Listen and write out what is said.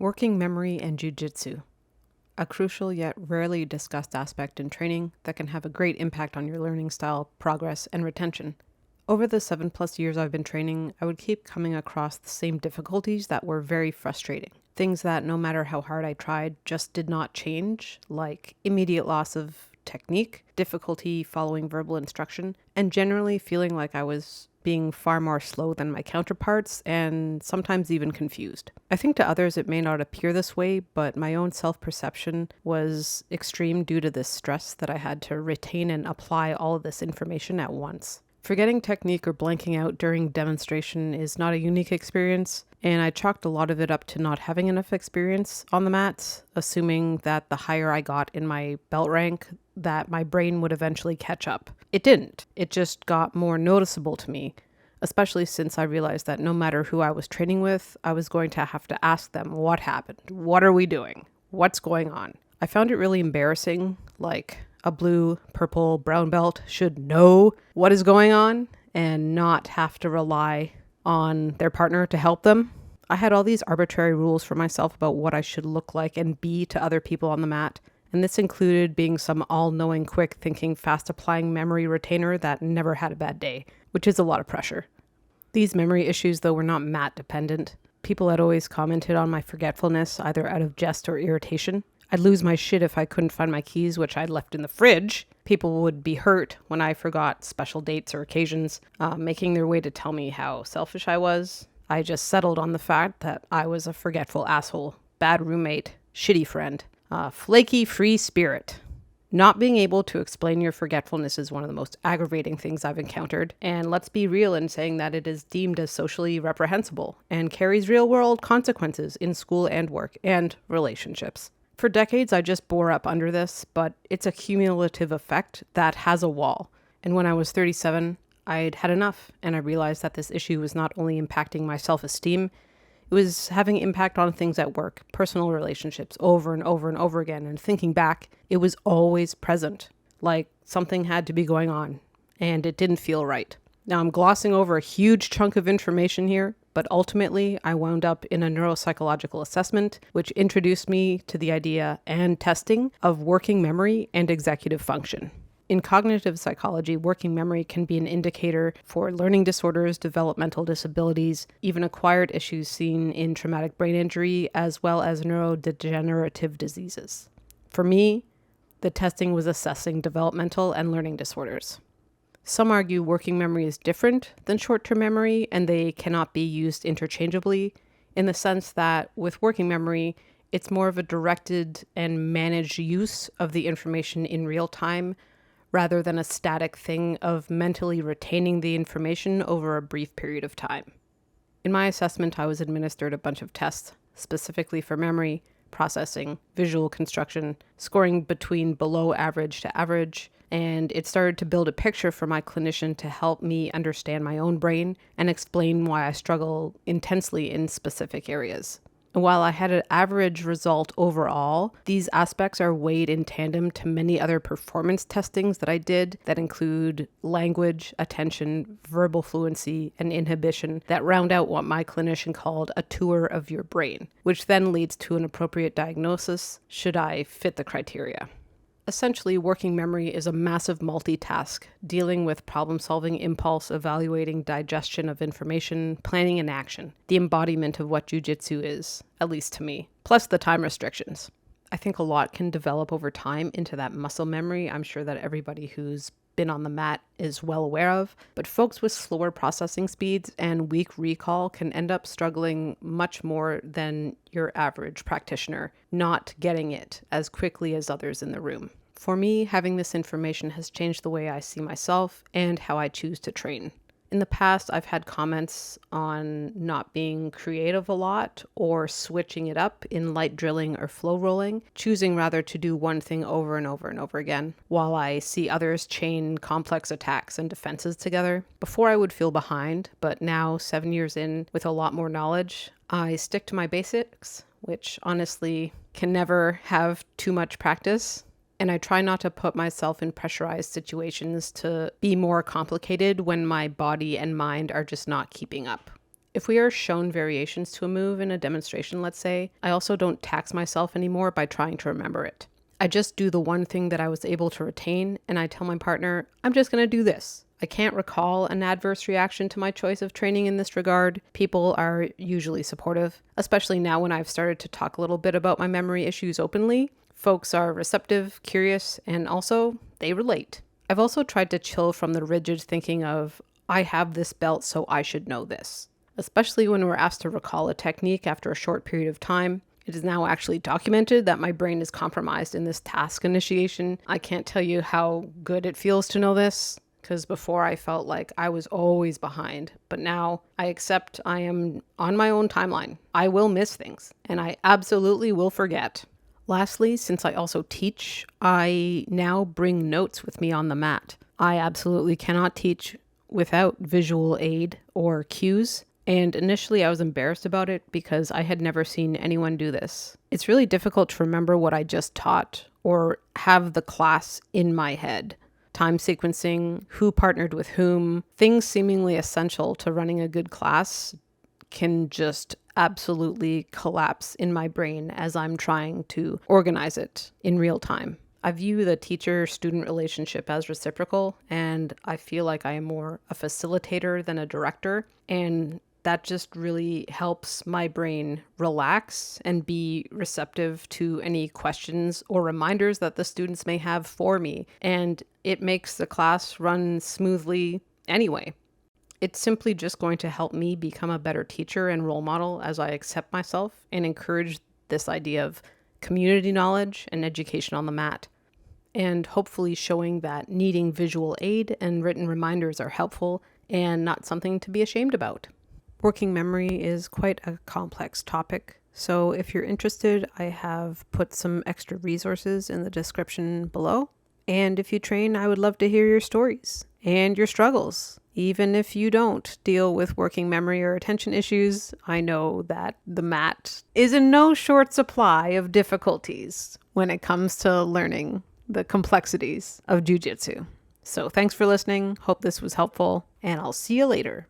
Working memory and Jiu Jitsu, a crucial yet rarely discussed aspect in training that can have a great impact on your learning style, progress, and retention. Over the 7+ years I've been training, I would keep coming across the same difficulties that were very frustrating. Things that no matter how hard I tried just did not change, like immediate loss of technique, difficulty following verbal instruction, and generally feeling like I was being far more slow than my counterparts and sometimes even confused. I think to others it may not appear this way, but my own self-perception was extreme due to this stress that I had to retain and apply all of this information at once. Forgetting technique or blanking out during demonstration is not a unique experience, and I chalked a lot of it up to not having enough experience on the mats, assuming that the higher I got in my belt rank, that my brain would eventually catch up. It didn't. It just got more noticeable to me, especially since I realized that no matter who I was training with, I was going to have to ask them what happened, what are we doing, what's going on. I found it really embarrassing, like a blue, purple, brown belt should know what is going on and not have to rely on their partner to help them. I had all these arbitrary rules for myself about what I should look like and be to other people on the mat. And this included being some all-knowing, quick-thinking, fast-applying memory retainer that never had a bad day, which is a lot of pressure. These memory issues, though, were not mat-dependent. People had always commented on my forgetfulness, either out of jest or irritation. I'd lose my shit if I couldn't find my keys, which I'd left in the fridge. People would be hurt when I forgot special dates or occasions, making their way to tell me how selfish I was. I just settled on the fact that I was a forgetful asshole, bad roommate, shitty friend, flaky free spirit. Not being able to explain your forgetfulness is one of the most aggravating things I've encountered, and let's be real in saying that it is deemed as socially reprehensible and carries real-world consequences in school and work and relationships. For decades, I just bore up under this, but it's a cumulative effect that has a wall. And when I was 37, I'd had enough, and I realized that this issue was not only impacting my self-esteem, it was having impact on things at work, personal relationships, over and over and over again. And thinking back, it was always present, like something had to be going on, and it didn't feel right. Now, I'm glossing over a huge chunk of information here, but ultimately I wound up in a neuropsychological assessment, which introduced me to the idea and testing of working memory and executive function. In cognitive psychology, working memory can be an indicator for learning disorders, developmental disabilities, even acquired issues seen in traumatic brain injury, as well as neurodegenerative diseases. For me, the testing was assessing developmental and learning disorders. Some argue working memory is different than short-term memory, and they cannot be used interchangeably, in the sense that with working memory, it's more of a directed and managed use of the information in real time, rather than a static thing of mentally retaining the information over a brief period of time. In my assessment, I was administered a bunch of tests specifically for memory, processing, visual construction, scoring between below average to average, and it started to build a picture for my clinician to help me understand my own brain and explain why I struggle intensely in specific areas. And while I had an average result overall, these aspects are weighed in tandem to many other performance testings that I did that include language, attention, verbal fluency, and inhibition that round out what my clinician called a tour of your brain, which then leads to an appropriate diagnosis should I fit the criteria. Essentially, working memory is a massive multitask, dealing with problem-solving, impulse, evaluating, digestion of information, planning, and action. The embodiment of what Jiu Jitsu is, at least to me, plus the time restrictions. I think a lot can develop over time into that muscle memory I'm sure that everybody who's been on the mat is well aware of, but folks with slower processing speeds and weak recall can end up struggling much more than your average practitioner, not getting it as quickly as others in the room. For me, having this information has changed the way I see myself and how I choose to train. In the past, I've had comments on not being creative a lot or switching it up in light drilling or flow rolling, choosing rather to do one thing over and over and over again, while I see others chain complex attacks and defenses together. Before I would feel behind, but now 7 years in with a lot more knowledge, I stick to my basics, which honestly can never have too much practice. And I try not to put myself in pressurized situations to be more complicated when my body and mind are just not keeping up. If we are shown variations to a move in a demonstration, let's say, I also don't tax myself anymore by trying to remember it. I just do the one thing that I was able to retain, and I tell my partner, I'm just going to do this. I can't recall an adverse reaction to my choice of training in this regard. People are usually supportive, especially now when I've started to talk a little bit about my memory issues openly. Folks are receptive, curious, and also they relate. I've also tried to chill from the rigid thinking of, I have this belt, so I should know this. Especially when we're asked to recall a technique after a short period of time. It is now actually documented that my brain is compromised in this task initiation. I can't tell you how good it feels to know this, because before I felt like I was always behind, but now I accept I am on my own timeline. I will miss things, and I absolutely will forget. Lastly, since I also teach, I now bring notes with me on the mat. I absolutely cannot teach without visual aid or cues. And initially I was embarrassed about it because I had never seen anyone do this. It's really difficult to remember what I just taught or have the class in my head. Time sequencing, who partnered with whom, things seemingly essential to running a good class can just absolutely collapse in my brain as I'm trying to organize it in real time. I view the teacher-student relationship as reciprocal, and I feel like I am more a facilitator than a director, and that just really helps my brain relax and be receptive to any questions or reminders that the students may have for me. And it makes the class run smoothly anyway. It's simply just going to help me become a better teacher and role model as I accept myself and encourage this idea of community knowledge and education on the mat. And hopefully showing that needing visual aid and written reminders are helpful and not something to be ashamed about. Working memory is quite a complex topic, so if you're interested, I have put some extra resources in the description below. And if you train, I would love to hear your stories and your struggles. Even if you don't deal with working memory or attention issues, I know that the mat is in no short supply of difficulties when it comes to learning the complexities of Jiu Jitsu. So thanks for listening. Hope this was helpful, and I'll see you later.